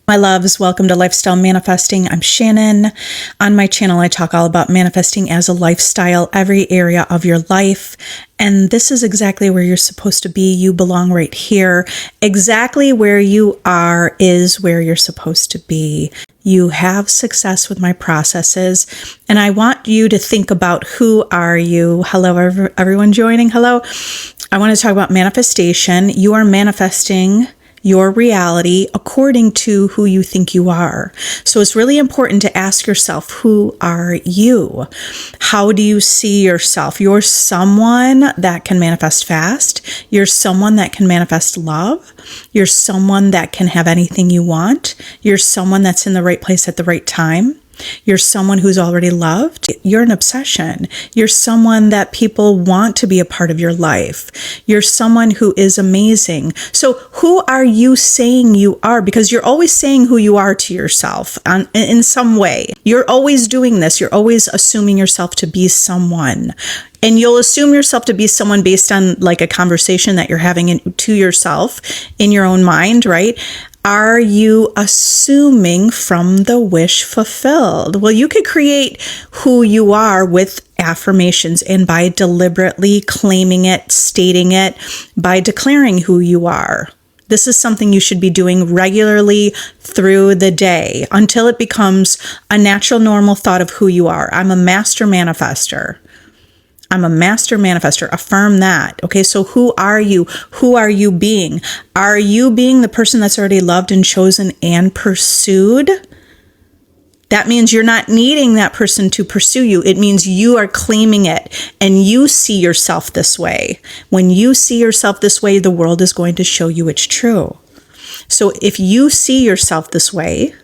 My loves, welcome to Lifestyle Manifesting. I'm Shannon. On my channel, I talk all about manifesting as a lifestyle, every area of your life. And this is exactly where you're supposed to be. You belong right here. Exactly where you are is where you're supposed to be. You have success with my processes. And I want you to think about, who are you? Hello, everyone joining. Hello. I want to talk about manifestation. You are manifesting your reality according to who you think you are. So it's really important to ask yourself, who are you? How do you see yourself? You're someone that can manifest fast. You're someone that can manifest love. You're someone that can have anything you want. You're someone that's in the right place at the right time. You're someone who's already loved. You're an obsession. You're someone that people want to be a part of your life. You're someone who is amazing. So who are you saying you are? Because you're always saying who you are to yourself in some way. You're always doing this. You're always assuming yourself to be someone. And you'll assume yourself to be someone based on like a conversation that you're having to yourself in your own mind, right? Are you assuming from the wish fulfilled? Well, you could create who you are with affirmations and by deliberately claiming it, stating it, by declaring who you are. This is something you should be doing regularly through the day until it becomes a natural, normal thought of who you are. I'm a master manifester. I'm a master manifester. Affirm that. Okay, so who are you? Who are you being? Are you being the person that's already loved and chosen and pursued? That means you're not needing that person to pursue you. It means you are claiming it and you see yourself this way. When you see yourself this way, the world is going to show you it's true. So if you see yourself this way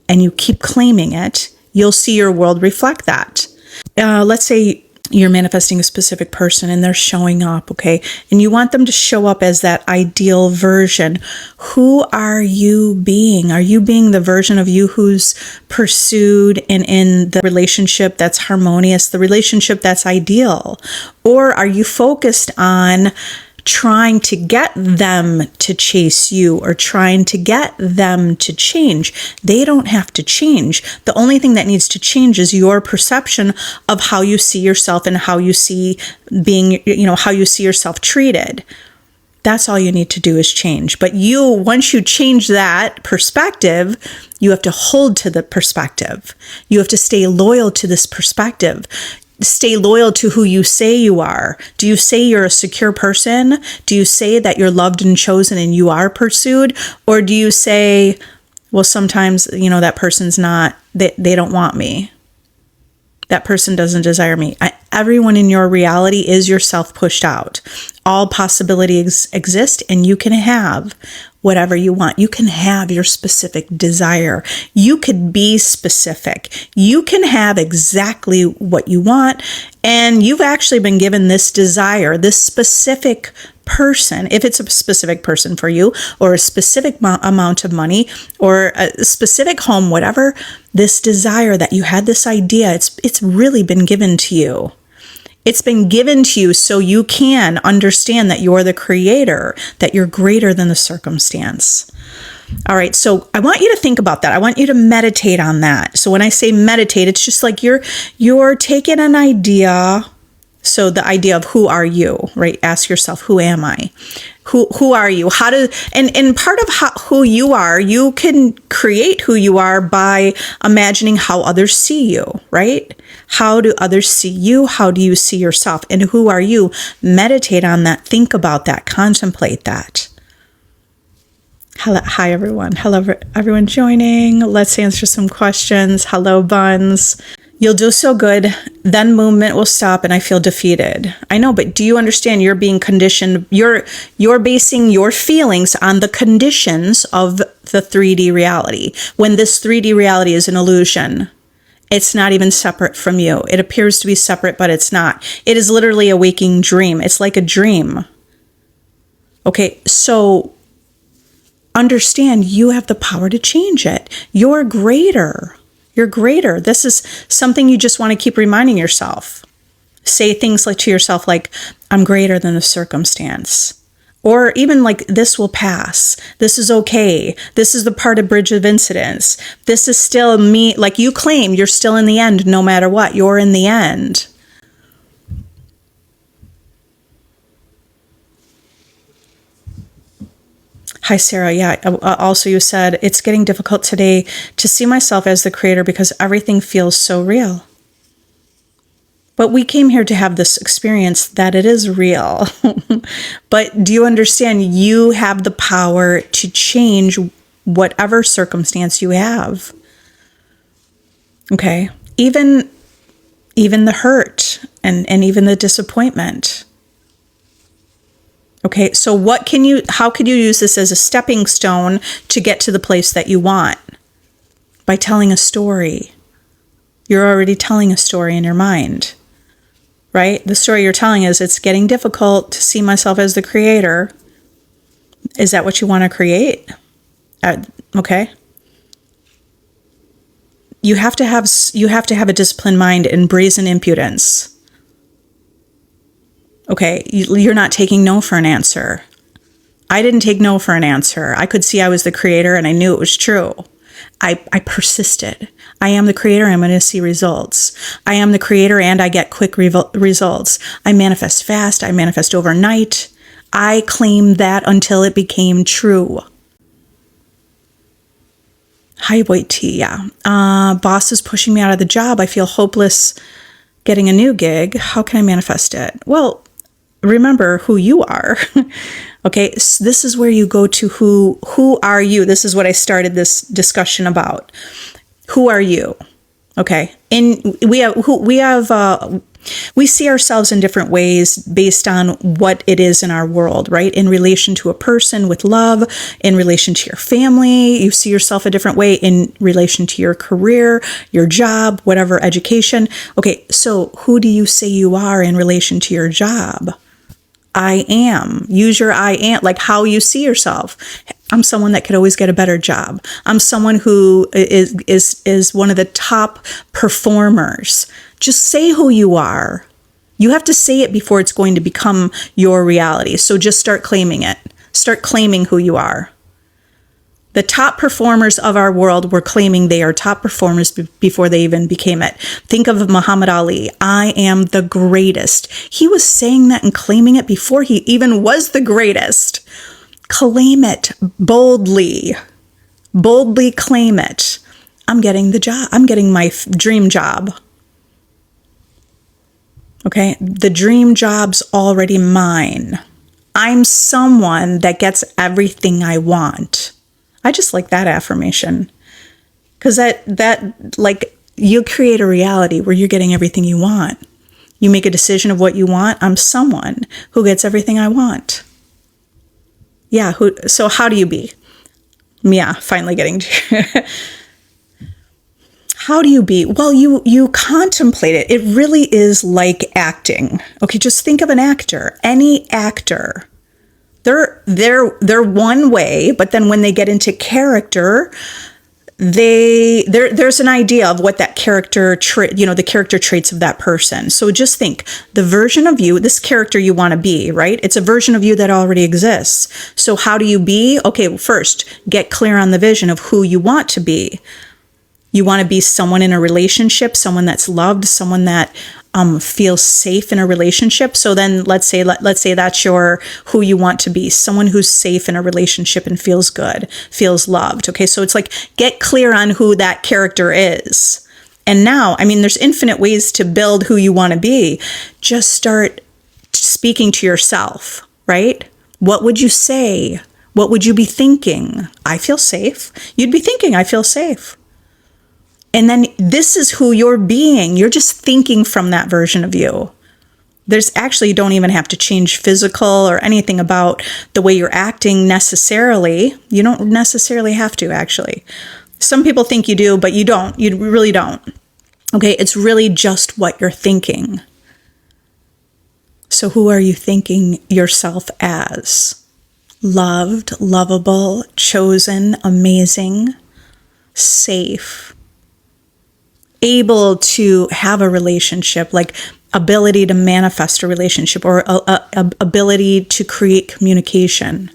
and you keep claiming it, you'll see your world reflect that. Let's say you're manifesting a specific person and they're showing up, okay? And you want them to show up as that ideal version. Who are you being? Are you being the version of you who's pursued and in the relationship that's harmonious, the relationship that's ideal? Or are you focused on trying to get them to chase you or trying to get them to change? They don't have to change. The only thing that needs to change is your perception of how you see yourself and how you see being, how you see yourself treated. That's all you need to do is change. But once you change that perspective, you have to hold to the perspective. You have to stay loyal to this perspective. Stay loyal to who you say you are. Do you say you're a secure person? Do you say that you're loved and chosen and you are pursued? Or do you say, well, sometimes, that person's not, they don't want me. That person doesn't desire me. Everyone in your reality is yourself pushed out. All possibilities exist and you can have whatever you want. You can have your specific desire. You could be specific. You can have exactly what you want. And you've actually been given this desire, this specific person, if it's a specific person for you, or a specific amount of money, or a specific home, whatever, this desire that you had, this idea, it's really been given to you. It's been given to you so you can understand that you're the creator, that you're greater than the circumstance. All right, so I want you to think about that. I want you to meditate on that. So when I say meditate, it's just like you're taking an idea. So the idea of who are you, right? Ask yourself, who am I? Who are you? And part of who you are, you can create who you are by imagining how others see you, right? How do others see you? How do you see yourself? And who are you? Meditate on that. Think about that. Contemplate that. Hello, hi, everyone. Hello, everyone joining. Let's answer some questions. Hello, Buns. You'll do so good, then movement will stop and I feel defeated. I know, but do you understand you're being conditioned? You're basing your feelings on the conditions of the 3D reality. When this 3D reality is an illusion, it's not even separate from you. It appears to be separate, but it's not. It is literally a waking dream. It's like a dream. Okay, so understand you have the power to change it. You're greater. You're greater. This is something you just want to keep reminding yourself. Say things like to yourself like, I'm greater than the circumstance. Or even like, this will pass. This is okay. This is the part of bridge of incidents. This is still me. Like you claim you're still in the end no matter what. You're in the end. Hi, Sarah. Yeah. Also, you said, it's getting difficult today to see myself as the creator because everything feels so real. But we came here to have this experience that it is real. But do you understand? You have the power to change whatever circumstance you have. Okay. Even the hurt and even the disappointment. Okay. So how could you use this as a stepping stone to get to the place that you want? By telling a story. You're already telling a story in your mind. Right? The story you're telling is, it's getting difficult to see myself as the creator. Is that what you want to create? Okay. You have to have a disciplined mind and brazen impudence. Okay. You're not taking no for an answer. I didn't take no for an answer. I could see I was the creator and I knew it was true. I persisted. I am the creator. I'm going to see results. I am the creator and I get quick results. I manifest fast. I manifest overnight. I claimed that until it became true. Hi, White Tea. Yeah. Boss is pushing me out of the job. I feel hopeless getting a new gig. How can I manifest it? Well, remember who you are. Okay, so this is where you go to who are you? This is what I started this discussion about. Who are you? Okay, and we see ourselves in different ways based on what it is in our world, right? In relation to a person with love, in relation to your family, you see yourself a different way in relation to your career, your job, whatever, education. Okay, so who do you say you are in relation to your job? I am. Use your I am, like how you see yourself. I'm someone that could always get a better job. I'm someone who is one of the top performers. Just say who you are. You have to say it before it's going to become your reality. So just start claiming it. Start claiming who you are. The top performers of our world were claiming they are top performers before they even became it. Think of Muhammad Ali. I am the greatest. He was saying that and claiming it before he even was the greatest. Claim it boldly. Boldly claim it. I'm getting the job. I'm getting my dream job. Okay? The dream job's already mine. I'm someone that gets everything I want. I just like that affirmation, because that like, you create a reality where you're getting everything you want. You make a decision of what you want. I'm someone who gets everything I want. Yeah. So how do you be? Yeah. Finally getting to how do you be? Well, you contemplate it. It really is like acting. Okay. Just think of an actor, any actor. They're one way, but then when they get into character, there's an idea of what that character the character traits of that person. So just think, the version of you, this character you want to be, right? It's a version of you that already exists. So how do you be? Okay, first, get clear on the vision of who you want to be. You want to be someone in a relationship, someone that's loved, someone that feels safe in a relationship. So then let's say that's who you want to be, someone who's safe in a relationship and feels good, feels loved. Okay. So it's like, get clear on who that character is. And now, I mean, there's infinite ways to build who you want to be. Just start speaking to yourself, right? What would you say? What would you be thinking? I feel safe. You'd be thinking, I feel safe. And then this is who you're being. You're just thinking from that version of you. There's actually, you don't even have to change physical or anything about the way you're acting necessarily. You don't necessarily have to, actually. Some people think you do, but you don't. You really don't. Okay, it's really just what you're thinking. So who are you thinking yourself as? Loved, lovable, chosen, amazing, safe, able to have a relationship, like ability to manifest a relationship or a ability to create communication.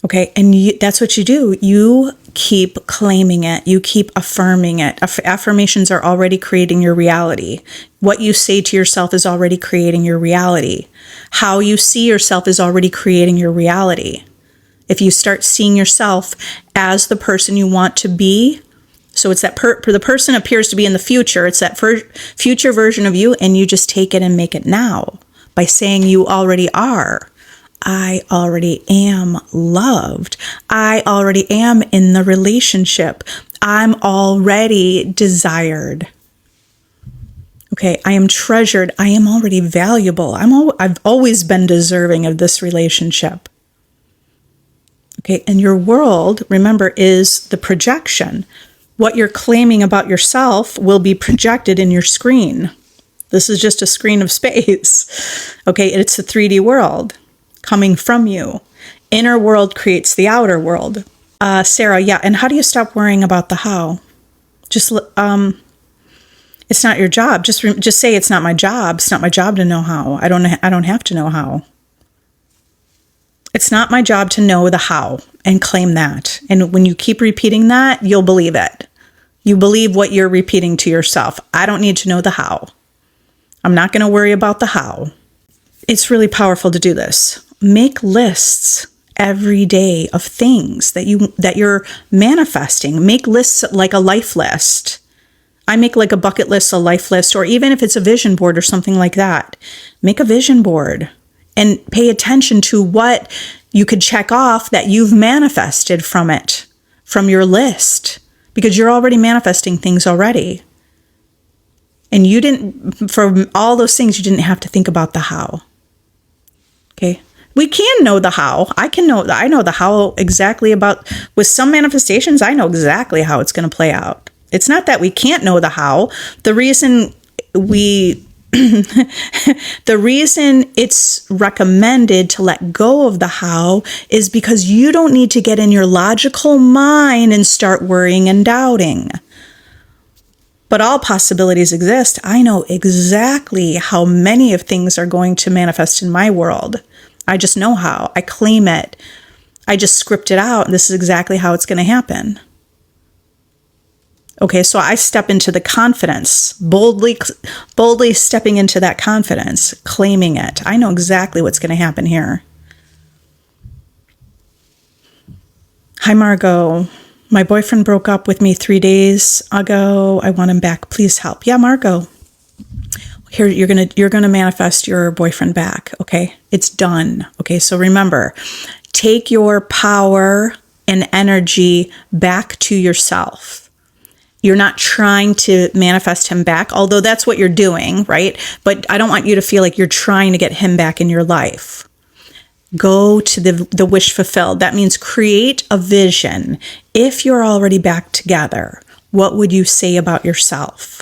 Okay, and that's what you do. You keep claiming it. You keep affirming it. Affirmations are already creating your reality. What you say to yourself is already creating your reality. How you see yourself is already creating your reality. If you start seeing yourself as the person you want to be, so it's that the person appears to be in the future. It's that future version of you, and you just take it and make it now by saying you already are. I already am loved. I already am in the relationship. I'm already desired. Okay, I am treasured. I am already valuable. I've always been deserving of this relationship. Okay, and your world, remember, is the projection. What you're claiming about yourself will be projected in your screen. This is just a screen of space. Okay, it's a 3D world coming from you. Inner world creates the outer world. Sarah, yeah, and how do you stop worrying about the how? Just, it's not your job. Just say it's not my job. It's not my job to know how. I don't have to know how. It's not my job to know the how, and claim that. And when you keep repeating that, you'll believe it. You believe what you're repeating to yourself. I don't need to know the how. I'm not going to worry about the how. It's really powerful to do this. Make lists every day of things that you're manifesting. Make lists like a life list. I make like a bucket list, a life list, or even if it's a vision board or something like that. Make a vision board and pay attention to what you could check off that you've manifested from it, from your list, because you're already manifesting things already. And you didn't, for all those things, you didn't have to think about the how. Okay. We can know the how. I know the how exactly about, with some manifestations, I know exactly how it's going to play out. It's not that we can't know the how. The reason the reason it's recommended to let go of the how is because you don't need to get in your logical mind and start worrying and doubting. But all possibilities exist. I know exactly how many of things are going to manifest in my world. I just know how. I claim it. I just script it out. And this is exactly how it's going to happen. Okay, so I step into the confidence, boldly stepping into that confidence, claiming it. I know exactly what's going to happen here. Hi, Margot. My boyfriend broke up with me 3 days ago. I want him back. Please help. Yeah, Margot. Here, you're gonna manifest your boyfriend back. Okay, it's done. Okay, so remember, take your power and energy back to yourself. You're not trying to manifest him back, although that's what you're doing, right? But I don't want you to feel like you're trying to get him back in your life. Go to the wish fulfilled. That means create a vision. If you're already back together, what would you say about yourself?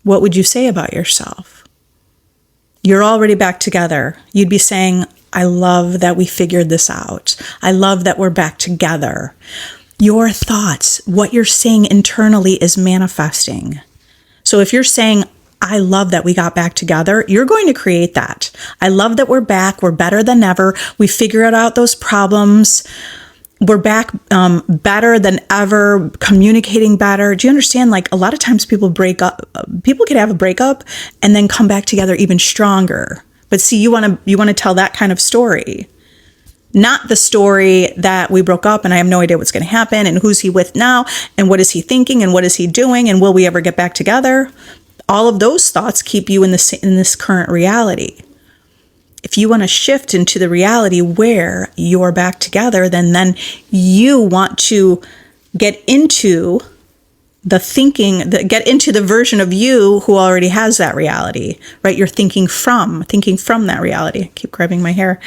What would you say about yourself? You're already back together. You'd be saying, I love that we figured this out. I love that we're back together. Your thoughts, what you're saying internally is manifesting. So if you're saying, I love that we got back together, you're going to create that. I love that we're back. We're better than ever. We figured out those problems. We're back better than ever, communicating better. Do you understand? Like a lot of times people break up. People could have a breakup and then come back together even stronger. But see, you want to tell that kind of story. Not the story that we broke up and I have no idea what's going to happen and who's he with now and what is he thinking and what is he doing and will we ever get back together? All of those thoughts keep you in this current reality. If you want to shift into the reality where you're back together, then you want to get into the thinking, get into the version of you who already has that reality, right? You're thinking from that reality. I keep grabbing my hair.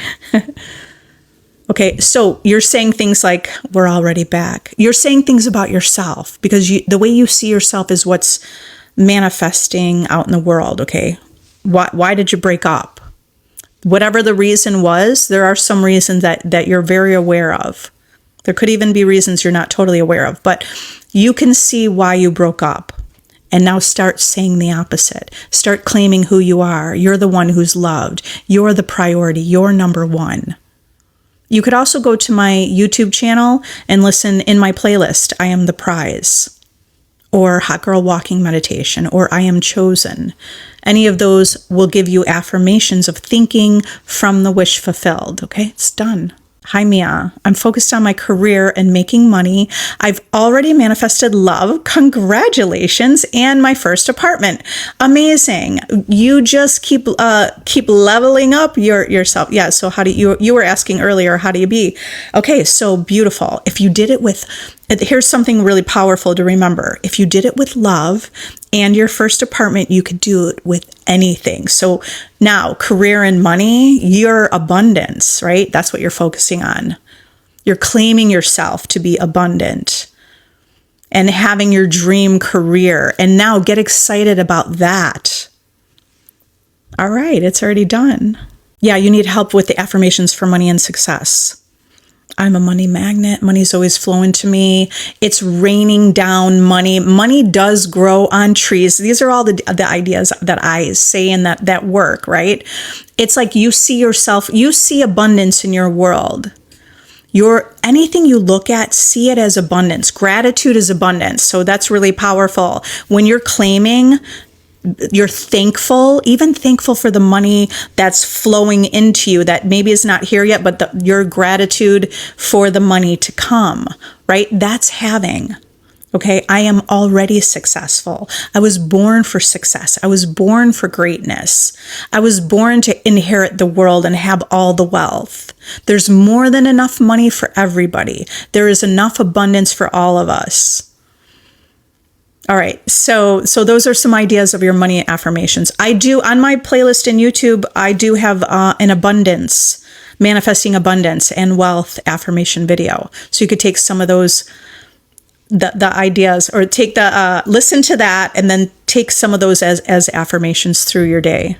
Okay, so you're saying things like, we're already back. You're saying things about yourself because the way you see yourself is what's manifesting out in the world, okay? Why did you break up? Whatever the reason was, there are some reasons that you're very aware of. There could even be reasons you're not totally aware of, but you can see why you broke up. And now start saying the opposite. Start claiming who you are. You're the one who's loved. You're the priority. You're number one. You could also go to my YouTube channel and listen in my playlist, I Am the Prize, or Hot Girl Walking Meditation, or I Am Chosen. Any of those will give you affirmations of thinking from the wish fulfilled. Okay, it's done. Hi, Mia. I'm focused on my career and making money. I've already manifested love. Congratulations. And my first apartment. Amazing. You just keep leveling up yourself. Yeah. So how do you were asking earlier, how do you be? Okay. So beautiful. If you did it with, here's something really powerful to remember. If you did it with love and your first apartment, you could do it with anything. So now career and money, your abundance, right? That's what you're focusing on. You're claiming yourself to be abundant and having your dream career. And now get excited about that. All right, it's already done. Yeah, you need help with the affirmations for money and success. I'm a money magnet. Money's always flowing to me. It's raining down money. Money does grow on trees. These are all the ideas that I say and that work, right? It's like you see yourself, you see abundance in your world. Anything you look at, see it as abundance. Gratitude is abundance. So that's really powerful. When you're claiming, you're thankful, even thankful for the money that's flowing into you that maybe is not here yet, but your gratitude for the money to come, right? That's having. Okay, I am already successful. I was born for success. I was born for greatness. I was born to inherit the world and have all the wealth. There's more than enough money for everybody. There is enough abundance for all of us. All right, so those are some ideas of your money affirmations. I do, on my playlist in YouTube, I do have an abundance, manifesting abundance and wealth affirmation video. So you could take some of those, the ideas, or take listen to that and then take some of those as affirmations through your day.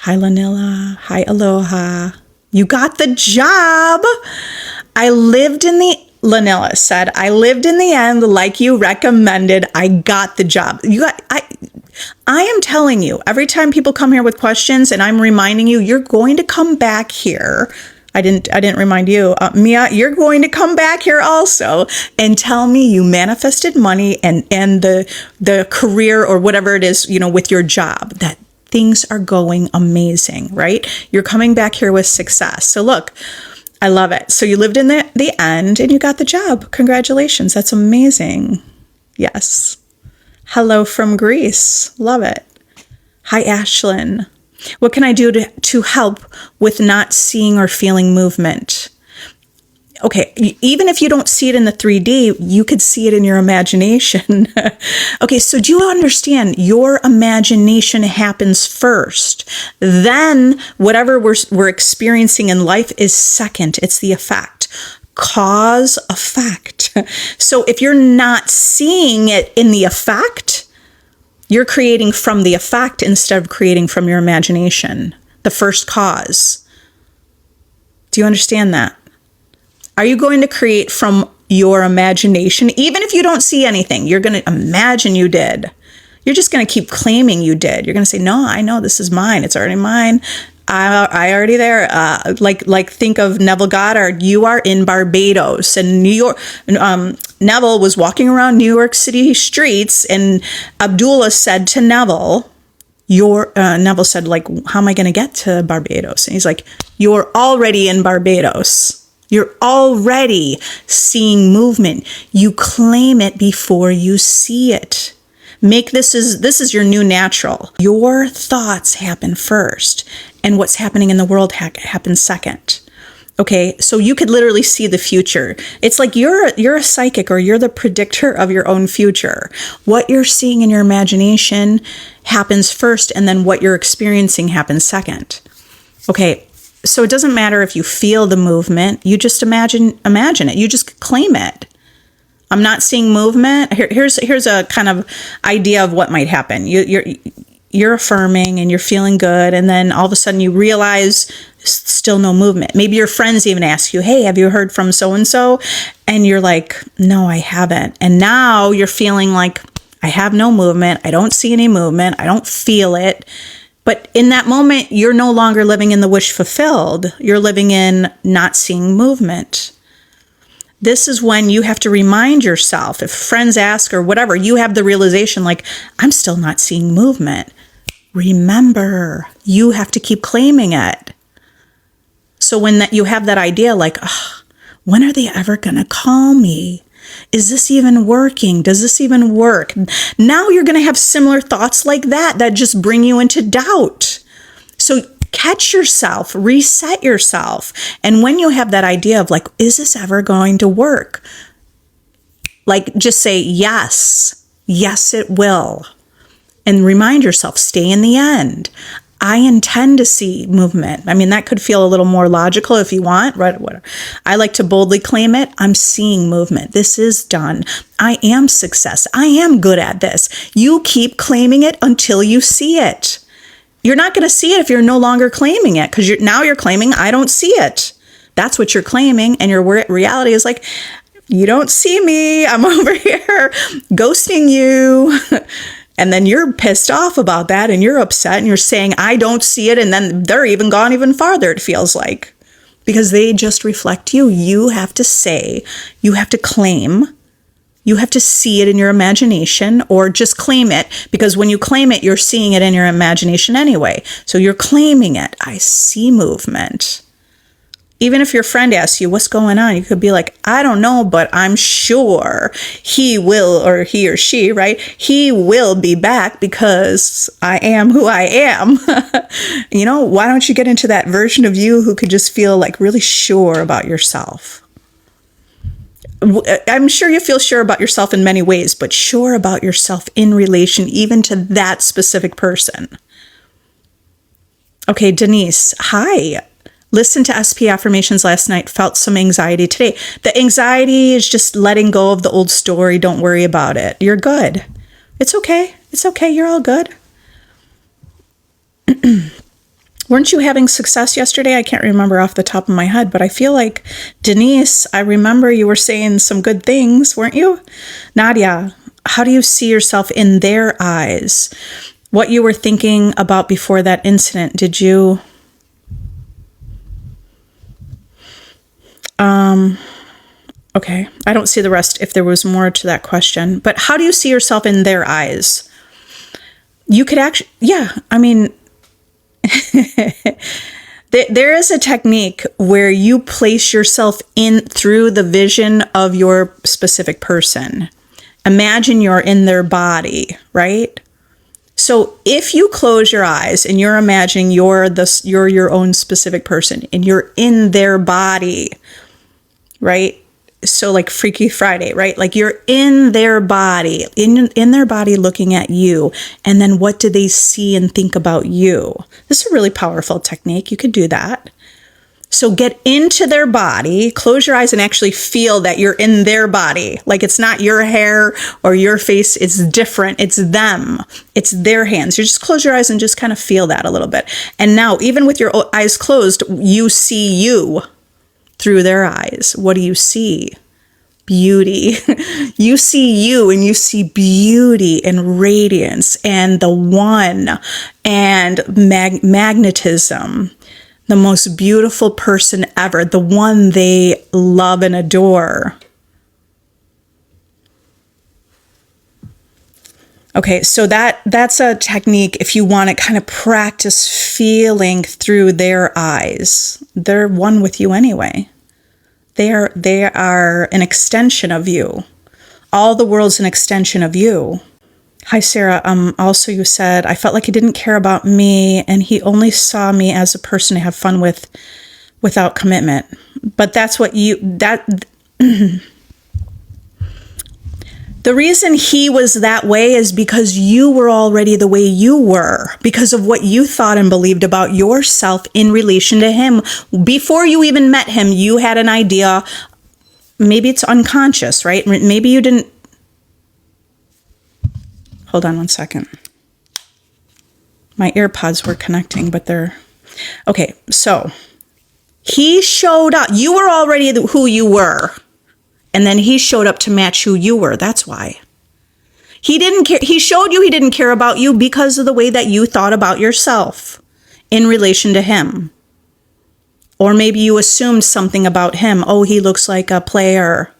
Hi, Lanilla. Hi, Aloha. You got the job. Lanilla said, I lived in the end like you recommended. I got the job. I am telling you, every time people come here with questions and I'm reminding you, you're going to come back here. I didn't remind you, Mia, you're going to come back here also and tell me you manifested money and the career or whatever it is, with your job, that things are going amazing, right? You're coming back here with success. So look, I love it. So you lived in the end and you got the job. Congratulations. That's amazing. Yes. Hello from Greece. Love it. Hi, Ashlyn. What can I do to help with not seeing or feeling movement? Okay, even if you don't see it in the 3D, you could see it in your imagination. Okay, so do you understand? Your imagination happens first. Then whatever we're experiencing in life is second. It's the effect. Cause, effect. So if you're not seeing it in the effect, you're creating from the effect instead of creating from your imagination, the first cause. Do you understand that? Are you going to create from your imagination? Even if you don't see anything, you're going to imagine you did. You're just going to keep claiming you did. You're going to say, no, I know this is mine. It's already mine. I already there. Like think of Neville Goddard. You are in Barbados and New York. Neville was walking around New York City streets and Abdullah said to Neville, Neville said, how am I going to get to Barbados? And he's like, you're already in Barbados. You're already seeing movement. You claim it before you see it. This is your new natural. Your thoughts happen first, and what's happening in the world happens second. Okay, so you could literally see the future. It's like you're a psychic, or you're the predictor of your own future. What you're seeing in your imagination happens first, and then what you're experiencing happens second. Okay. So it doesn't matter if you feel the movement, you just imagine it. You just claim it. I'm not seeing movement. Here's a kind of idea of what might happen. You're affirming and you're feeling good, and then all of a sudden you realize still no movement. Maybe your friends even ask you, hey, have you heard from so-and-so? And you're like, no, I haven't. And now you're feeling like, I have no movement. I don't see any movement. I don't feel it. But in that moment, you're no longer living in the wish fulfilled. You're living in not seeing movement. This is when you have to remind yourself, if friends ask or whatever, you have the realization like, I'm still not seeing movement. Remember, you have to keep claiming it. So when that you have that idea like, oh, when are they ever going to call me? Is this even working? Does this even work? Now you're going to have similar thoughts like that just bring you into doubt. So catch yourself, reset yourself. And when you have that idea of like, is this ever going to work? Like just say, yes, yes, it will. And remind yourself, stay in the end. I intend to see movement. I mean, that could feel a little more logical if you want, right? Whatever. I like to boldly claim it. I'm seeing movement. This is done. I am success. I am good at this. You keep claiming it until you see it. You're not going to see it if you're no longer claiming it, because now you're claiming, I don't see it. That's what you're claiming. And your reality is like, you don't see me. I'm over here ghosting you. And then you're pissed off about that and you're upset and you're saying, I don't see it. And then they're even gone even farther, it feels like, because they just reflect you. You have to say, you have to claim, you have to see it in your imagination, or just claim it, because when you claim it, you're seeing it in your imagination anyway. So you're claiming it. I see movement. Even if your friend asks you, what's going on? You could be like, I don't know, but I'm sure he will, or he or she, right? He will be back because I am who I am. You know, why don't you get into that version of you who could just feel like really sure about yourself? I'm sure you feel sure about yourself in many ways, but sure about yourself in relation even to that specific person. Okay, Denise, hi. Listened to SP affirmations last night, felt some anxiety today. The anxiety is just letting go of the old story. Don't worry about it. You're good. It's okay. It's okay. You're all good. Weren't you having success yesterday? I can't remember off the top of my head, but I feel like, Denise, I remember you were saying some good things, weren't you? Nadia, how do you see yourself in their eyes? What you were thinking about before that incident, did you... Okay, I don't see the rest if there was more to that question, but how do you see yourself in their eyes? You could actually, yeah, I mean, there is a technique where you place yourself in through the vision of your specific person. Imagine you're in their body, right? So if you close your eyes and you're imagining you're your own specific person and you're in their body, right? So like Freaky Friday, right? Like you're in their body, in their body looking at you. And then what do they see and think about you? This is a really powerful technique. You could do that. So get into their body, close your eyes and actually feel that you're in their body. Like it's not your hair or your face. It's different. It's them. It's their hands. You just close your eyes and just kind of feel that a little bit. And now, even with your eyes closed, you see you through their eyes. What do you see? Beauty. You see you and you see beauty and radiance and the one and magnetism. The most beautiful person ever, the one they love and adore. Okay, so that's a technique if you want to kind of practice feeling through their eyes. They're one with you anyway. They are an extension of you. All the world's an extension of you. Hi, Sarah. Also, you said, I felt like he didn't care about me and he only saw me as a person to have fun with without commitment. But that's what the reason he was that way is because you were already the way you were, because of what you thought and believed about yourself in relation to him. Before you even met him, you had an idea. Maybe it's unconscious, right? Maybe you didn't. Hold on one second. My AirPods were connecting, but they're... Okay, so he showed up. You were already who you were. And then he showed up to match who you were. That's why. He didn't care. He showed you he didn't care about you because of the way that you thought about yourself in relation to him. Or maybe you assumed something about him. Oh, he looks like a player.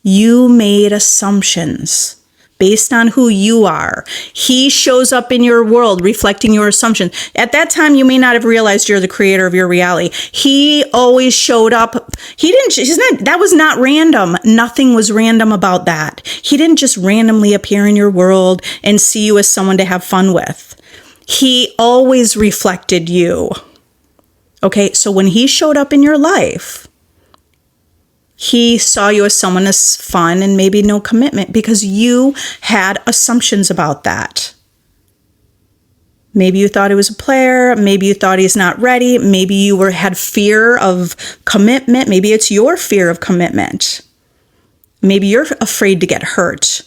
You made assumptions based on who you are. He shows up in your world reflecting your assumptions. At that time, you may not have realized you're the creator of your reality. He always showed up. That was not random. Nothing was random about that. He didn't just randomly appear in your world and see you as someone to have fun with. He always reflected you. Okay, so when he showed up in your life, he saw you as someone as fun and maybe no commitment because you had assumptions about that. Maybe you thought he was a player. Maybe you thought he's not ready. Maybe you had fear of commitment. Maybe it's your fear of commitment. Maybe you're afraid to get hurt.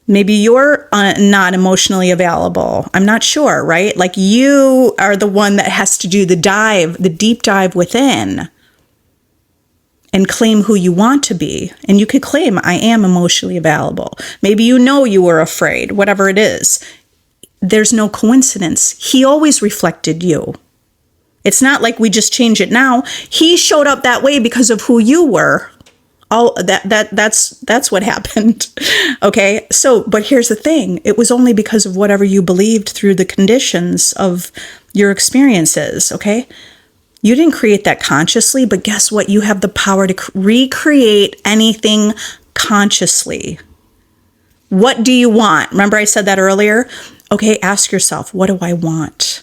Maybe you're not emotionally available. I'm not sure, right? Like you are the one that has to do the deep dive within and claim who you want to be. And you could claim, I am emotionally available. Maybe you were afraid, whatever it is. There's no coincidence. He always reflected you. It's not like we just change it now. He showed up that way because of who you were. That's what happened. Okay. So, but here's the thing. It was only because of whatever you believed through the conditions of your experiences. Okay. You didn't create that consciously, but guess what? You have the power to recreate anything consciously. What do you want? Remember I said that earlier? Okay, ask yourself, what do I want?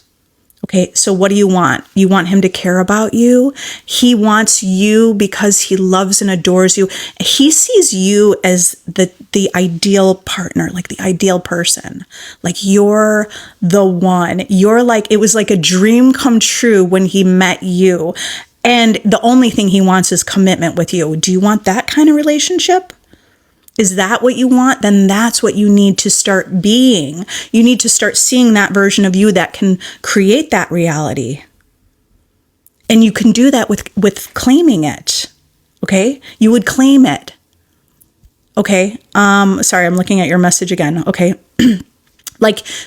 Okay, so what do you want? You want him to care about you. He wants you because he loves and adores you. He sees you as the ideal partner, like the ideal person. Like you're the one. It was like a dream come true when he met you. And the only thing he wants is commitment with you. Do you want that kind of relationship? Is that what you want? Then that's what you need to start being. You need to start seeing that version of you that can create that reality. And you can do that with claiming it. Okay? You would claim it. Okay? Sorry, I'm looking at your message again. Okay.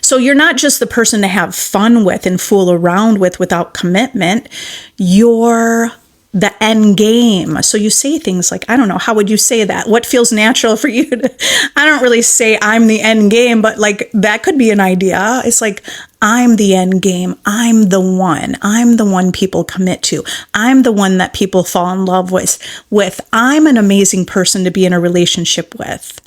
So you're not just the person to have fun with and fool around with without commitment. You're the end game. So you say things like, I don't know, how would you say that? What feels natural for you to, I don't really say I'm the end game, but like that could be an idea. It's like, I'm the end game. I'm the one. I'm the one people commit to. I'm the one that people fall in love with. I'm an amazing person to be in a relationship with.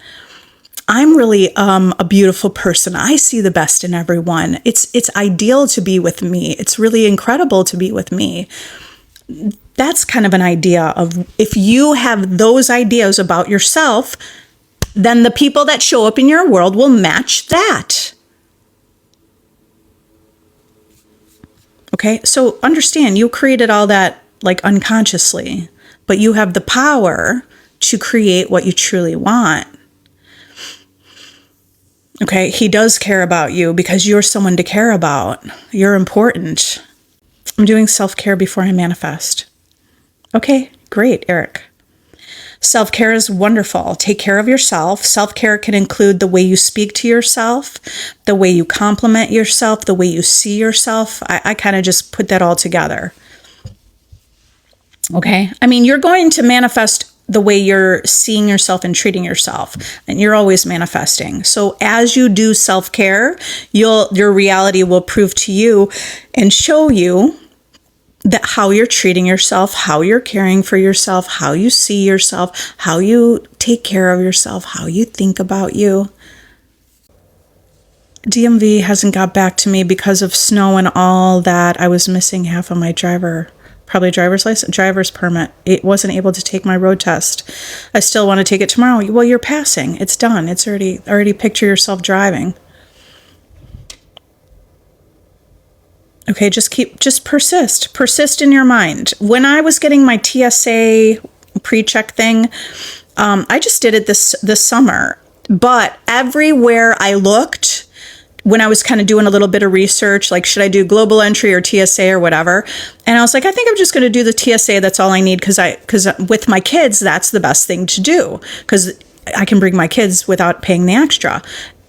I'm really a beautiful person. I see the best in everyone. It's ideal to be with me. It's really incredible to be with me. That's kind of an idea of, if you have those ideas about yourself, then the people that show up in your world will match that. Okay, so understand, you created all that like unconsciously, but you have the power to create what you truly want. Okay, he does care about you because you're someone to care about. You're important. I'm doing self-care before I manifest. Okay, great, Eric. Self-care is wonderful. Take care of yourself. Self-care can include the way you speak to yourself, the way you compliment yourself, the way you see yourself. I kind of just put that all together. Okay? I mean, you're going to manifest the way you're seeing yourself and treating yourself, and you're always manifesting. So as you do self-care, your reality will prove to you and show you that how you're treating yourself, how you're caring for yourself, how you see yourself, how you take care of yourself, how you think about you. DMV hasn't got back to me because of snow and all that. I was missing half of my driver's license, driver's permit. It wasn't able to take my road test. I still want to take it tomorrow. Well, you're passing. It's done. It's already picture yourself driving. Okay, just persist in your mind. When I was getting my TSA pre-check thing, I just did it this summer, but everywhere I looked, when I was kind of doing a little bit of research, like should I do global entry or TSA or whatever, and I was like, I think I'm just going to do the TSA. That's all I need because with my kids, that's the best thing to do because I can bring my kids without paying the extra.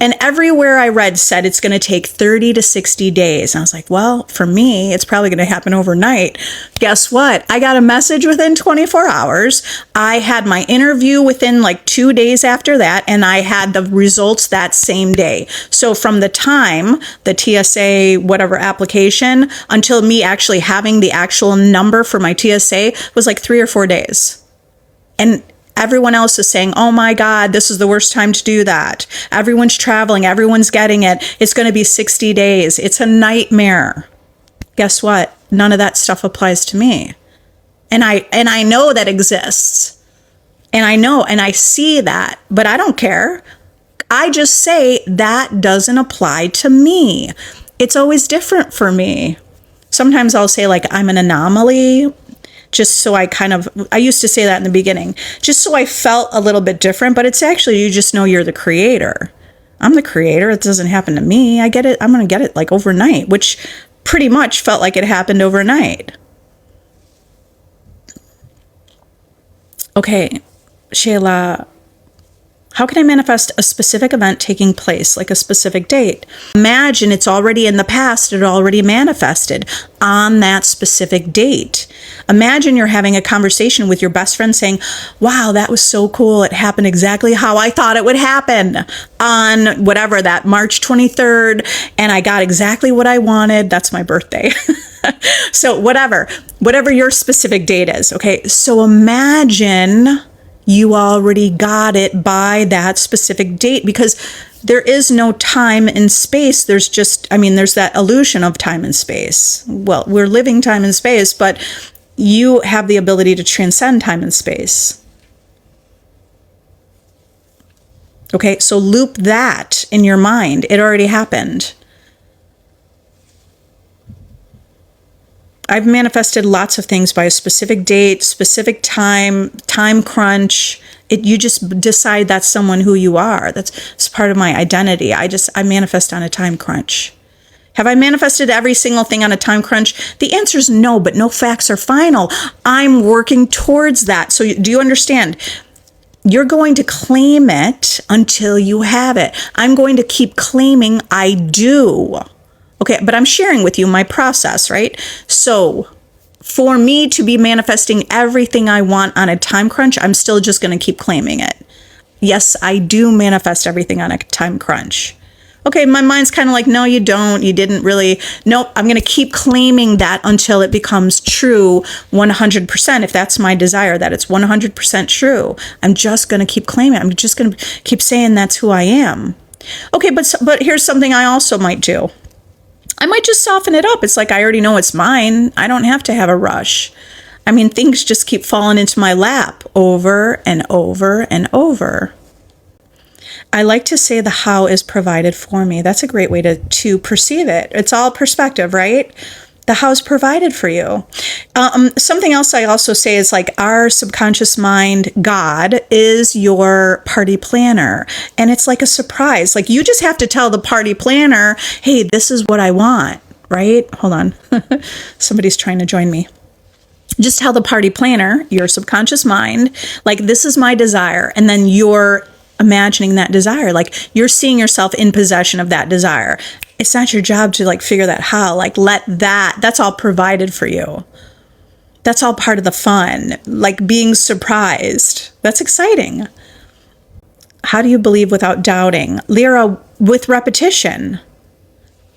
And everywhere I read said it's going to take 30 to 60 days. And I was like, well, for me, it's probably going to happen overnight. Guess what? I got a message within 24 hours. I had my interview within like 2 days after that, and I had the results that same day. So from the time the TSA, whatever application, until me actually having the actual number for my TSA was like 3 or 4 days. And everyone else is saying, oh my God, this is the worst time to do that. Everyone's traveling. Everyone's getting it. It's going to be 60 days. It's a nightmare. Guess what? None of that stuff applies to me. And I know that exists. And I know, and I see that, but I don't care. I just say that doesn't apply to me. It's always different for me. Sometimes I'll say like I'm an anomaly. Just so I used to say that in the beginning, just so I felt a little bit different, but it's actually, you just know you're the creator. I'm the creator. It doesn't happen to me. I get it. I'm going to get it like overnight, which pretty much felt like it happened overnight. Okay, Shayla, how can I manifest a specific event taking place, like a specific date? Imagine it's already in the past, it already manifested on that specific date. Imagine you're having a conversation with your best friend saying, wow, that was so cool. It happened exactly how I thought it would happen on whatever, that March 23rd, and I got exactly what I wanted. That's my birthday. So whatever your specific date is, okay? So imagine you already got it by that specific date, because there is no time and space. There's just, there's that illusion of time and space. Well, we're living time and space, but you have the ability to transcend time and space. Okay, so loop that in your mind. It already happened. I've manifested lots of things by a specific date, specific time crunch. You just decide that's someone who you are. It's part of my identity. I manifest on a time crunch. Have I manifested every single thing on a time crunch? The answer is no, but no facts are final. I'm working towards that. So do you understand? You're going to claim it until you have it. I'm going to keep claiming I do. Okay, but I'm sharing with you my process, right? So for me to be manifesting everything I want on a time crunch, I'm still just going to keep claiming it. Yes, I do manifest everything on a time crunch. Okay, my mind's kind of like, no, you don't. You didn't really. Nope, I'm going to keep claiming that until it becomes true 100%. If that's my desire, that it's 100% true, I'm just going to keep claiming it. I'm just going to keep saying that's who I am. Okay, but here's something I also might do. I might just soften it up. It's like, I already know it's mine. I don't have to have a rush. Things just keep falling into my lap over and over and over. I like to say the how is provided for me. That's a great way to perceive it. It's all perspective, right? The how's provided for you. Something else I also say is like our subconscious mind, God, is your party planner. And it's like a surprise. Like you just have to tell the party planner, hey, this is what I want, right? Hold on. Somebody's trying to join me. Just tell the party planner, your subconscious mind, like this is my desire. And then you're imagining that desire. Like you're seeing yourself in possession of that desire. It's not your job to like figure that how, like that's all provided for you. That's all part of the fun, like being surprised. That's exciting. How do you believe without doubting? Lyra, with repetition.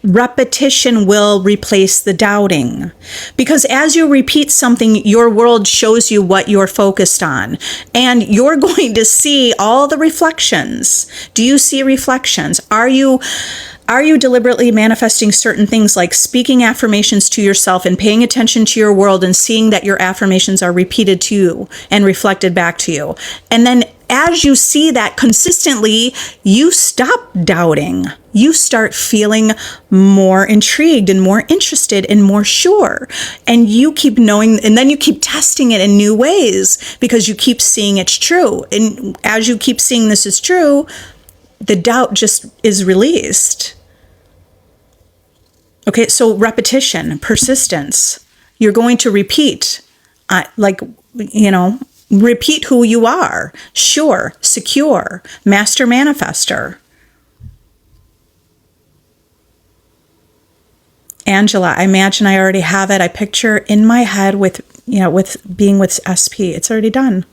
Repetition will replace the doubting. Because as you repeat something, your world shows you what you're focused on. And you're going to see all the reflections. Do you see reflections? Are you deliberately manifesting certain things like speaking affirmations to yourself and paying attention to your world and seeing that your affirmations are repeated to you and reflected back to you? And then as you see that consistently, you stop doubting. You start feeling more intrigued and more interested and more sure. And you keep knowing, and then you keep testing it in new ways because you keep seeing it's true. And as you keep seeing this is true, the doubt just is released. Okay, so repetition, persistence. You're going to repeat, Repeat who you are. Sure, secure, master manifester. Angela, I imagine I already have it. I picture in my head with being with SP. It's already done.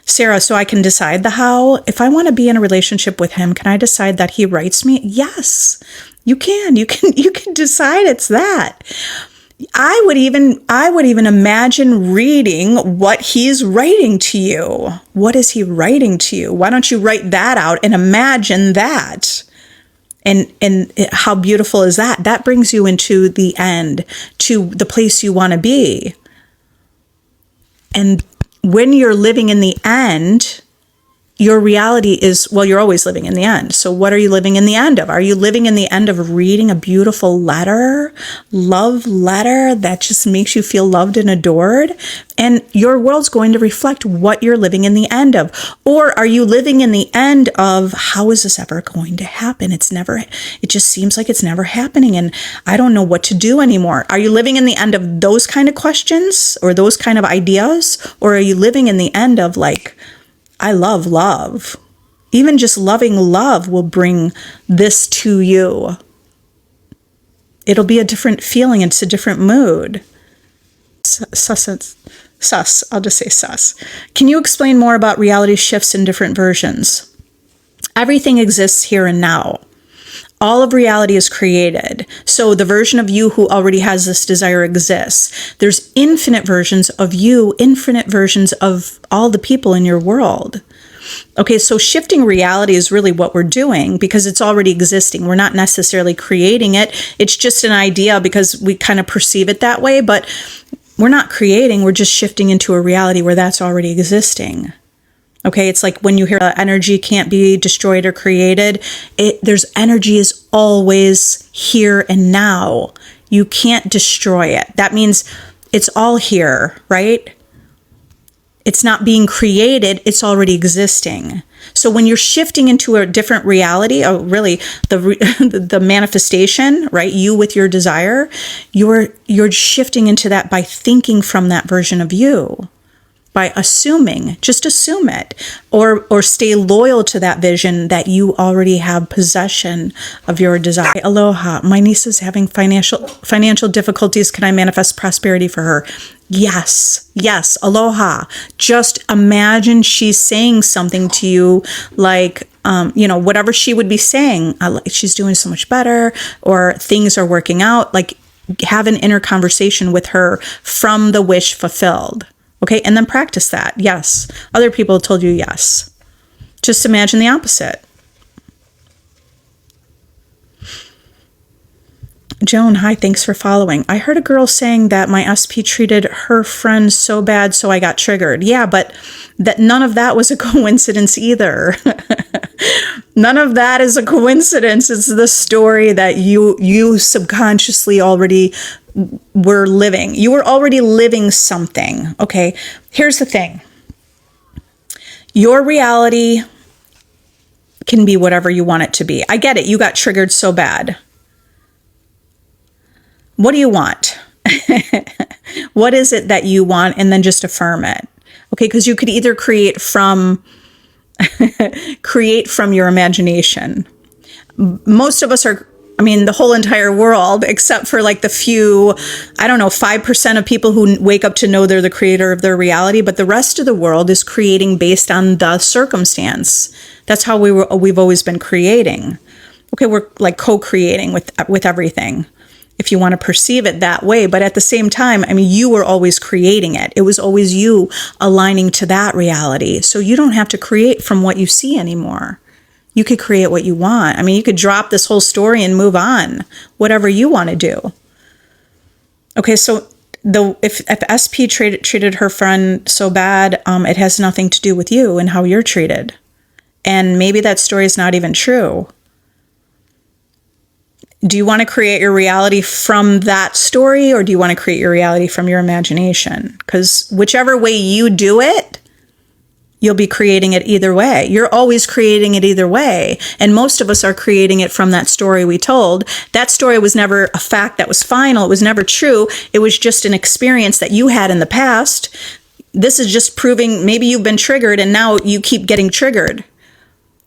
Sarah, so I can decide the how. If I want to be in a relationship with him, can I decide that he writes me? Yes, you can. You can decide it's that. I would even imagine reading what he's writing to you. What is he writing to you? Why don't you write that out and imagine that? And how beautiful is that? That brings you into the end, to the place you want to be. And when you're living in the end, your reality is, well, you're always living in the end. So what are you living in the end of? Are you living in the end of reading a beautiful love letter that just makes you feel loved and adored? And your world's going to reflect what you're living in the end of. Or are you living in the end of, how is this ever going to happen? It just seems like it's never happening and I don't know what to do anymore. Are you living in the end of those kind of questions or those kind of ideas? Or are you living in the end of like, I love love. Even just loving love will bring this to you. It'll be a different feeling. It's a different mood. Sus. I'll just say sus. Can you explain more about reality shifts in different versions? Everything exists here and now. All of reality is created. So the version of you who already has this desire exists. There's infinite versions of you, infinite versions of all the people in your world. Okay, so shifting reality is really what we're doing because it's already existing. We're not necessarily creating it. It's just an idea because we kind of perceive it that way, but we're not creating. We're just shifting into a reality where that's already existing. Okay, it's like when you hear energy can't be destroyed or created, there's energy is always here and now. You can't destroy it. That means it's all here, right? It's not being created, it's already existing. So when you're shifting into a different reality, really the manifestation, right? You with your desire, you're shifting into that by thinking from that version of you. By assuming, just assume it, or stay loyal to that vision that you already have possession of your desire. Aloha, my niece is having financial difficulties. Can I manifest prosperity for her? Yes, aloha. Just imagine she's saying something to you like, whatever she would be saying, she's doing so much better, or things are working out. Like, have an inner conversation with her from the wish fulfilled. Okay, and then practice that. Yes. Other people told you yes. Just imagine the opposite. Joan, hi, thanks for following. I heard a girl saying that my SP treated her friend so bad, so I got triggered. Yeah, but none of that was a coincidence either. None of that is a coincidence. It's the story that you subconsciously already were living. You were already living something. Okay, here's the thing. Your reality can be whatever you want it to be. I get it. You got triggered so bad. What do you want? What is it that you want? And then just affirm it. Okay, because you could either create from your imagination. Most of us are, the whole entire world, except for like the few, 5% of people who wake up to know they're the creator of their reality, but the rest of the world is creating based on the circumstance. That's how we've always been creating. Okay, we're like co-creating with everything, if you want to perceive it that way. But at the same time, you were always creating it. It was always you aligning to that reality. So you don't have to create from what you see anymore. You could create what you want. You could drop this whole story and move on, whatever you want to do. Okay, so if SP treated her friend so bad, it has nothing to do with you and how you're treated. And maybe that story is not even true. Do you want to create your reality from that story, or do you want to create your reality from your imagination? Because whichever way you do it, you'll be creating it either way. You're always creating it either way. And most of us are creating it from that story we told. That story was never a fact that was final. It was never true. It was just an experience that you had in the past. this is just proving maybe you've been triggered and now you keep getting triggered.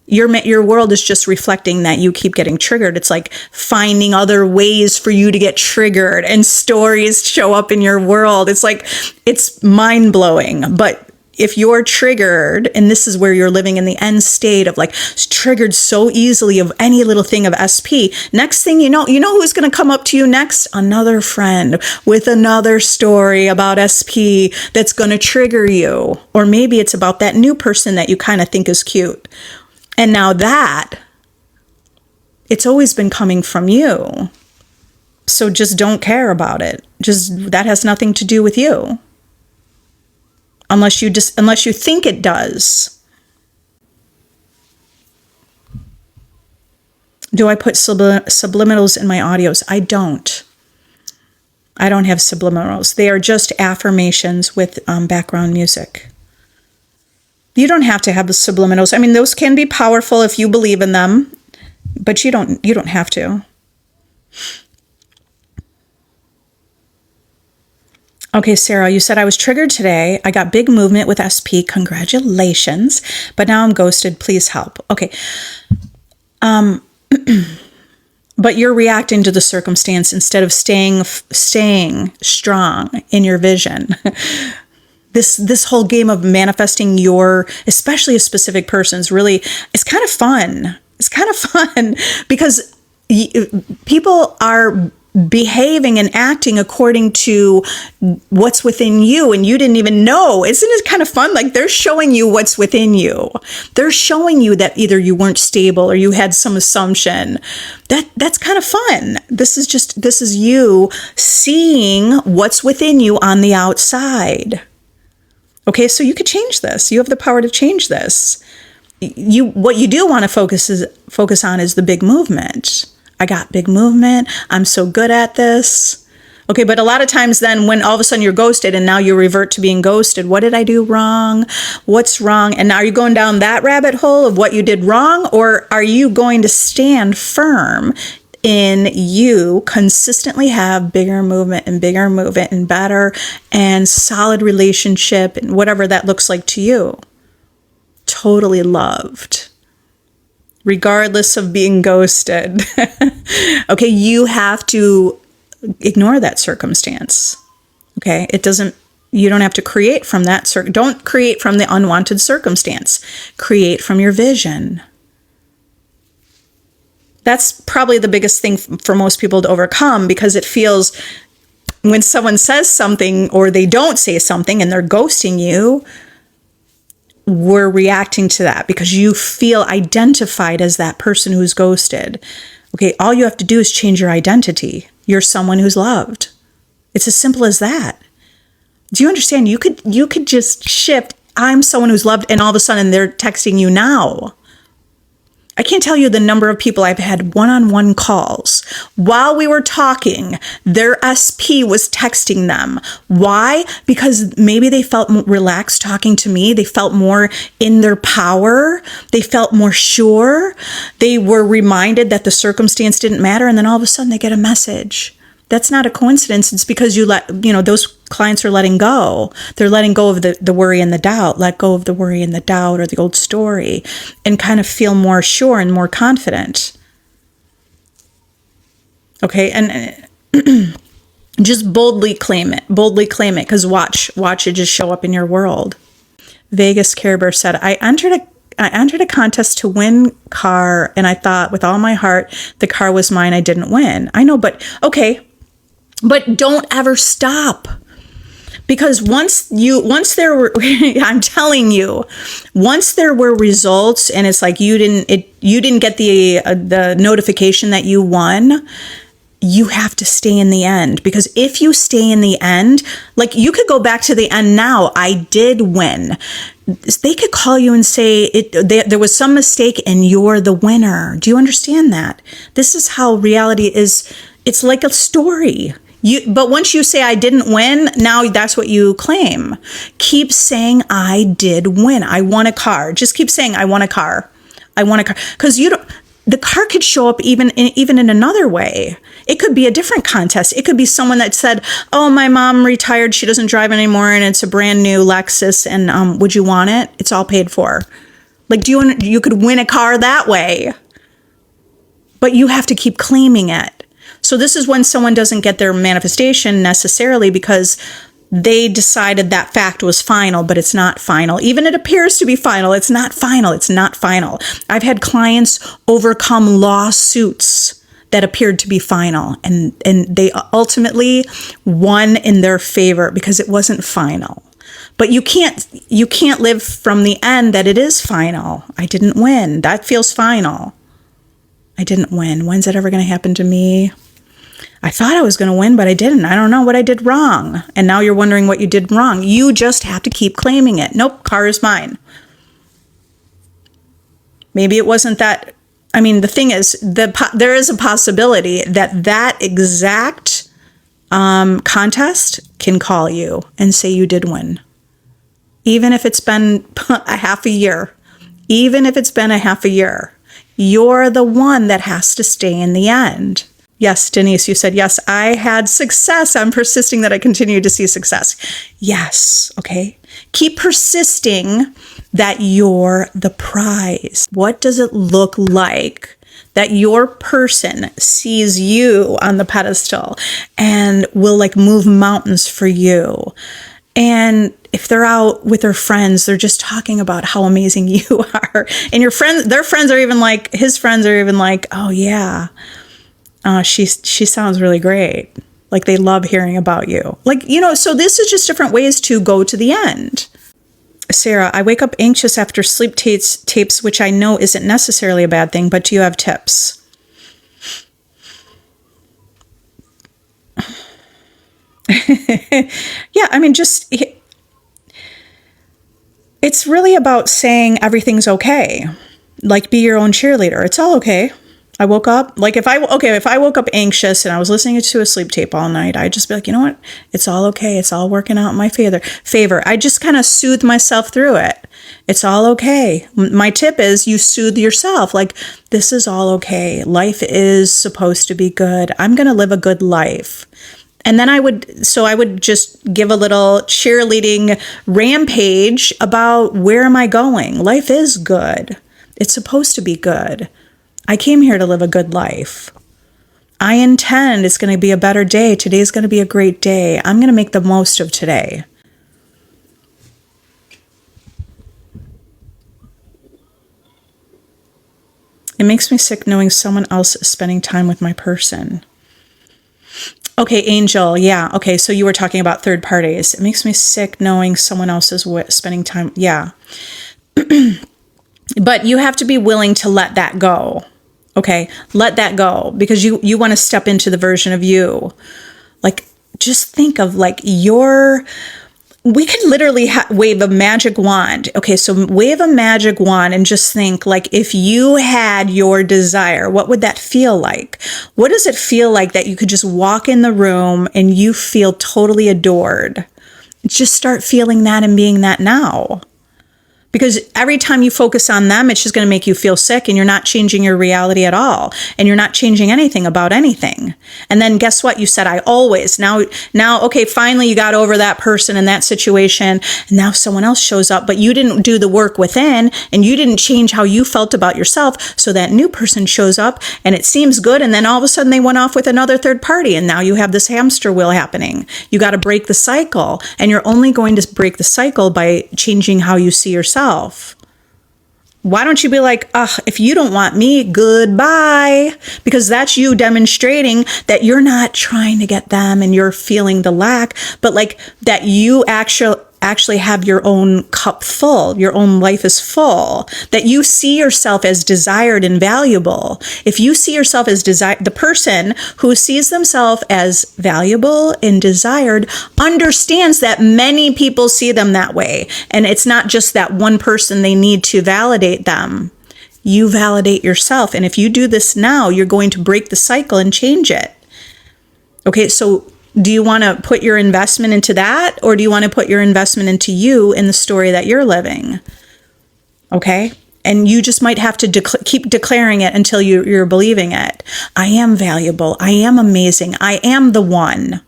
Your world is just reflecting that you keep getting triggered. It's like finding other ways for you to get triggered, and stories show up in your world. It's like, it's mind blowing. But if you're triggered, and this is where you're living in the end state of like triggered so easily of any little thing of SP, next thing you know who's going to come up to you next? Another friend with another story about SP that's going to trigger you. Or maybe it's about that new person that you kind of think is cute. And now that, it's always been coming from you. So just don't care about it. That has nothing to do with you. Unless you think it does. Do I put subliminals in my audios? I don't. I don't have subliminals. They are just affirmations with background music. You don't have to have the subliminals. I mean, those can be powerful if you believe in them, but you don't have to. Okay, Sarah, you said I was triggered today. I got big movement with SP. Congratulations. But now I'm ghosted. Please help. Okay. But you're reacting to the circumstance instead of staying strong in your vision. This whole game of manifesting especially a specific person's really, it's kind of fun. It's kind of fun because people are behaving and acting according to what's within you, and you didn't even know. Isn't it kind of fun? Like, they're showing you what's within you. They're showing you that either you weren't stable or you had some assumption. That's kind of fun. This is you seeing what's within you on the outside. Okay, so you could change this. You have the power to change this. What you do want to focus on is the big movement. I got big movement. I'm so good at this. Okay, but a lot of times then when all of a sudden you're ghosted and now you revert to being ghosted, what did I do wrong? What's wrong? And now are you going down that rabbit hole of what you did wrong? Or are you going to stand firm in you consistently have bigger movement and better and solid relationship and whatever that looks like to you? Totally loved. Regardless of being ghosted. Okay, you have to ignore that circumstance. Okay, you don't have to create from that. Don't create from the unwanted circumstance. Create from your vision. That's probably the biggest thing for most people to overcome, because it feels when someone says something or they don't say something and they're ghosting you, we're reacting to that because you feel identified as that person who's ghosted. Okay, all you have to do is change your identity. You're someone who's loved. It's as simple as that. Do you understand? You could just shift, I'm someone who's loved, and all of a sudden they're texting you now. I can't tell you the number of people I've had one-on-one calls. While we were talking, their SP was texting them. Why? Because maybe they felt relaxed talking to me. They felt more in their power. They felt more sure. They were reminded that the circumstance didn't matter. And then all of a sudden they get a message. That's not a coincidence. It's because those clients are letting go. They're letting go of the worry and the doubt. Let go of the worry and the doubt or the old story and kind of feel more sure and more confident. Okay, and just boldly claim it. Boldly claim it, because watch it just show up in your world. Vegas Care Bear said, I entered a contest to win car, and I thought with all my heart the car was mine. I didn't win. I know, but okay. But don't ever stop. Because once there were, I'm telling you, once there were results and it's like you didn't get the notification that you won, you have to stay in the end. Because if you stay in the end, like you could go back to the end now, I did win. They could call you and say there was some mistake and you're the winner. Do you understand that? This is how reality is. It's like a story. But once you say I didn't win, now that's what you claim. Keep saying I did win. I won a car. Just keep saying I won a car. I won a car. Because the car could show up even in another way. It could be a different contest. It could be someone that said, oh, my mom retired. She doesn't drive anymore. And it's a brand new Lexus. And would you want it? It's all paid for. Like, you could win a car that way. But you have to keep claiming it. So this is when someone doesn't get their manifestation necessarily because they decided that fact was final, but it's not final. Even it appears to be final. It's not final. It's not final. I've had clients overcome lawsuits that appeared to be final, and they ultimately won in their favor because it wasn't final. But you can't live from the end that it is final. I didn't win. That feels final. I didn't win. When's that ever going to happen to me? I thought I was going to win, but I didn't. I don't know what I did wrong. And now you're wondering what you did wrong. You just have to keep claiming it. Nope, car is mine. Maybe it wasn't that. I mean, the thing is, there is a possibility that exact contest can call you and say you did win. Even if it's been a half a year. Even if it's been a half a year. You're the one that has to stay in the end. Yes, Denise, you said, yes, I had success. I'm persisting that I continue to see success. Yes, okay. Keep persisting that you're the prize. What does it look like that your person sees you on the pedestal and will like move mountains for you? And if they're out with their friends, they're just talking about how amazing you are. And their friends are even like, his friends are even like, oh yeah. She sounds really great. Like they love hearing about you. Like, so this is just different ways to go to the end. Sarah, I wake up anxious after sleep tapes, which I know isn't necessarily a bad thing, but do you have tips? Yeah, I mean, it's really about saying everything's okay. Like, be your own cheerleader. It's all okay. I woke up, like if I woke up anxious and I was listening to a sleep tape all night, I'd just be like, you know what? It's all okay. It's all working out in my favor. I just kind of soothe myself through it. It's all okay. My tip is you soothe yourself. Like, this is all okay. Life is supposed to be good. I'm going to live a good life. And then I would just give a little cheerleading rampage about where am I going? Life is good. It's supposed to be good. I came here to live a good life. I intend it's going to be a better day. Today's going to be a great day. I'm going to make the most of today. It makes me sick knowing someone else is spending time with my person. Okay, Angel. Yeah. Okay. So you were talking about third parties. It makes me sick knowing someone else is spending time. Yeah. But you have to be willing to let that go. Okay, let that go because you want to step into the version of you. Like, just think of like we could literally wave a magic wand. Okay, so wave a magic wand and just think like if you had your desire, what would that feel like? What does it feel like that you could just walk in the room and you feel totally adored? Just start feeling that and being that now. Because every time you focus on them, it's just going to make you feel sick and you're not changing your reality at all. And you're not changing anything about anything. And then guess what? You said, I always. Now, okay, finally you got over that person and that situation. And now someone else shows up, but you didn't do the work within and you didn't change how you felt about yourself. So that new person shows up and it seems good. And then all of a sudden they went off with another third party. And now you have this hamster wheel happening. You got to break the cycle. And you're only going to break the cycle by changing how you see yourself. Why don't you be like, if you don't want me, goodbye? Because that's you demonstrating that you're not trying to get them and you're feeling the lack, but like that you actually have your own cup full, your own life is full, that you see yourself as desired and valuable. If you see yourself as the person who sees themselves as valuable and desired understands that many people see them that way. And it's not just that one person they need to validate them. You validate yourself. And if you do this now, you're going to break the cycle and change it. Okay, so do you want to put your investment into that? Or do you want to put your investment into you in the story that you're living? Okay. And you just might have to keep declaring it until you're believing it. I am valuable. I am amazing. I am the one.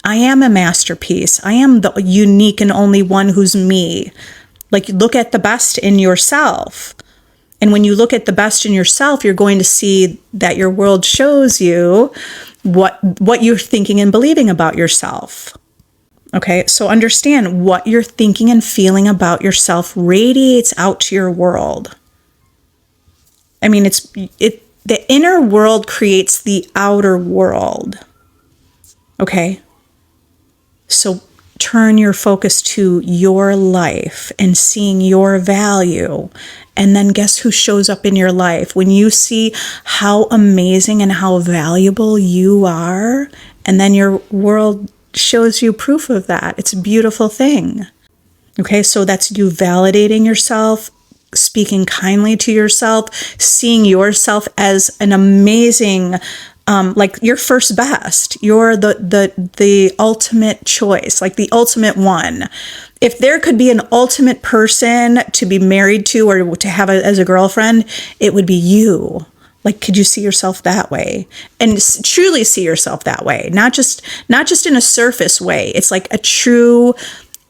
I am a masterpiece. I am the unique and only one who's me. Like, look at the best in yourself. And when you look at the best in yourself, you're going to see that your world shows you what you're thinking and believing about yourself. Okay, so understand what you're thinking and feeling about yourself radiates out to your world. I mean, the inner world creates the outer world. Okay, so turn your focus to your life and seeing your value. And then guess who shows up in your life? When you see how amazing and how valuable you are, and then your world shows you proof of that. It's a beautiful thing. Okay, so that's you validating yourself, speaking kindly to yourself, seeing yourself as an amazing, like your first best. You're the ultimate choice, like the ultimate one. If there could be an ultimate person to be married to or to have as a girlfriend, it would be you. Like, could you see yourself that way? And truly see yourself that way, not just in a surface way. It's like a true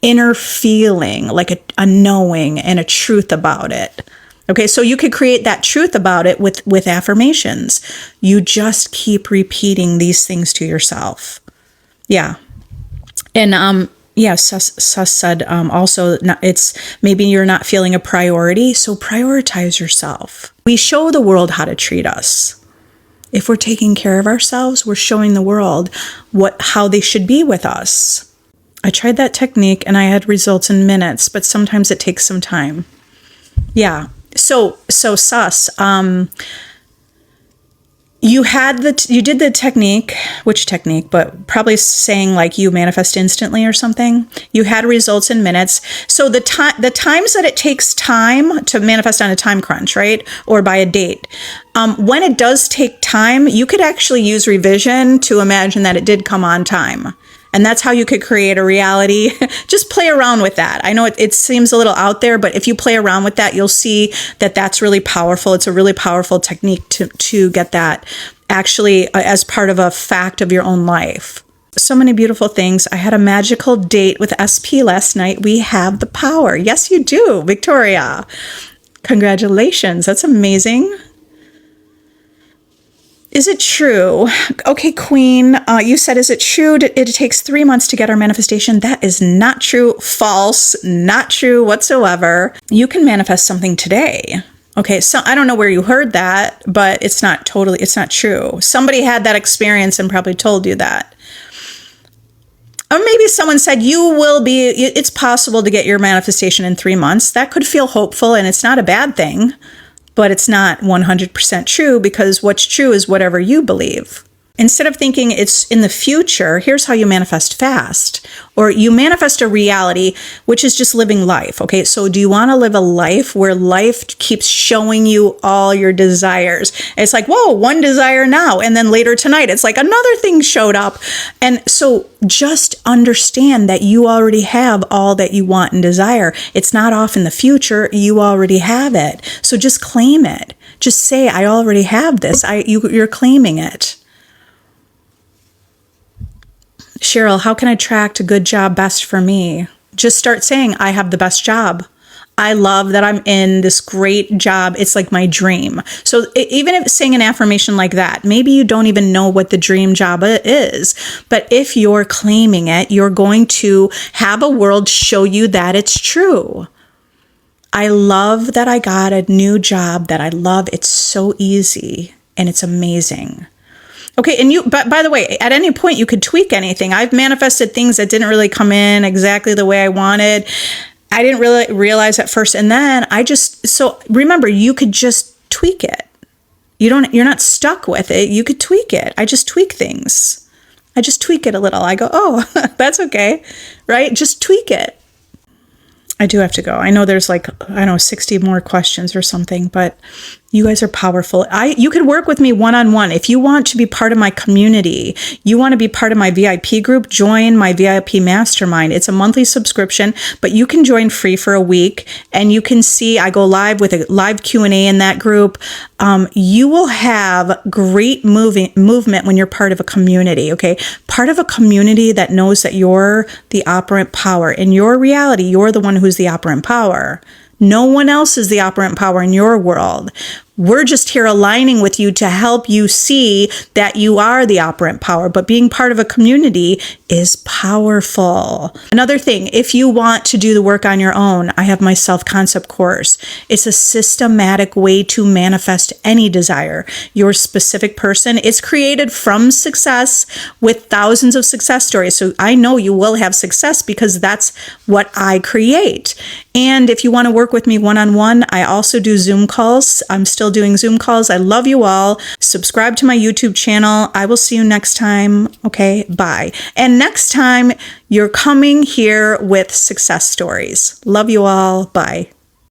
inner feeling, like a knowing and a truth about it. Okay, so you could create that truth about it with affirmations. You just keep repeating these things to yourself. Yeah. And Sus said also, it's maybe you're not feeling a priority, so prioritize yourself. We show the world how to treat us. If we're taking care of ourselves, we're showing the world how they should be with us. I tried that technique and I had results in minutes, but sometimes it takes some time. Yeah. So Sus, you did the technique, which technique, but probably saying like you manifest instantly or something. You had results in minutes. So the times that it takes time to manifest on a time crunch, right? Or by a date. When it does take time, you could actually use revision to imagine that it did come on time. And that's how you could create a reality. Just play around with that. I know it seems a little out there, but if you play around with that, you'll see that that's really powerful. It's a really powerful technique to get that actually as part of a fact of your own life. So many beautiful things. I had a magical date with SP last night. We have the power. Yes, you do, Victoria. Congratulations. That's amazing. Is it true? Okay, Queen, you said, is it true it takes 3 months to get our manifestation? That is not true. False. Not true whatsoever. You can manifest something today. Okay, so I don't know where you heard that, but it's not true. Somebody had that experience and probably told you that. Or maybe someone said it's possible to get your manifestation in 3 months. That could feel hopeful, and it's not a bad thing. But it's not 100% true, because what's true is whatever you believe. Instead of thinking it's in the future, here's how you manifest fast. Or you manifest a reality, which is just living life. Okay, so do you want to live a life where life keeps showing you all your desires? It's like, whoa, one desire now. And then later tonight, it's like another thing showed up. And so just understand that you already have all that you want and desire. It's not off in the future. You already have it. So just claim it. Just say, I already have this. You're claiming it. Cheryl, how can I attract a good job best for me? Just start saying, I have the best job. I love that I'm in this great job. It's like my dream. So even if saying an affirmation like that, maybe you don't even know what the dream job is. But if you're claiming it, you're going to have a world show you that it's true. I love that I got a new job that I love. It's so easy and it's amazing. Okay, and but by the way, at any point you could tweak anything. I've manifested things that didn't really come in exactly the way I wanted. I didn't really realize at first, and then so remember, you could just tweak it. You're not stuck with it. You could tweak it. I just tweak things. I just tweak it a little. I go, oh, that's okay, right? Just tweak it. I do have to go. I know there's 60 more questions or something, but You guys are powerful. You can work with me one-on-one. If you want to be part of my community, you want to be part of my VIP group, join my VIP mastermind. It's a monthly subscription, but you can join free for a week, and you can see I go live with a live Q&A in that group. You will have great movement when you're part of a community, okay? Part of a community that knows that you're the operant power. In your reality, you're the one who's the operant power. No one else is the operant power in your world. We're just here aligning with you to help you see that you are the operant power, but being part of a community is powerful. Another thing, if you want to do the work on your own, I have my self-concept course. It's a systematic way to manifest any desire, your specific person. It's created from success with thousands of success stories. So I know you will have success because that's what I create. And if you want to work with me one-on-one, I also do Zoom calls. I'm still doing Zoom calls. I love you all. Subscribe to my YouTube channel. I will see you next time. Okay, bye. And next time, you're coming here with success stories. Love you all. Bye.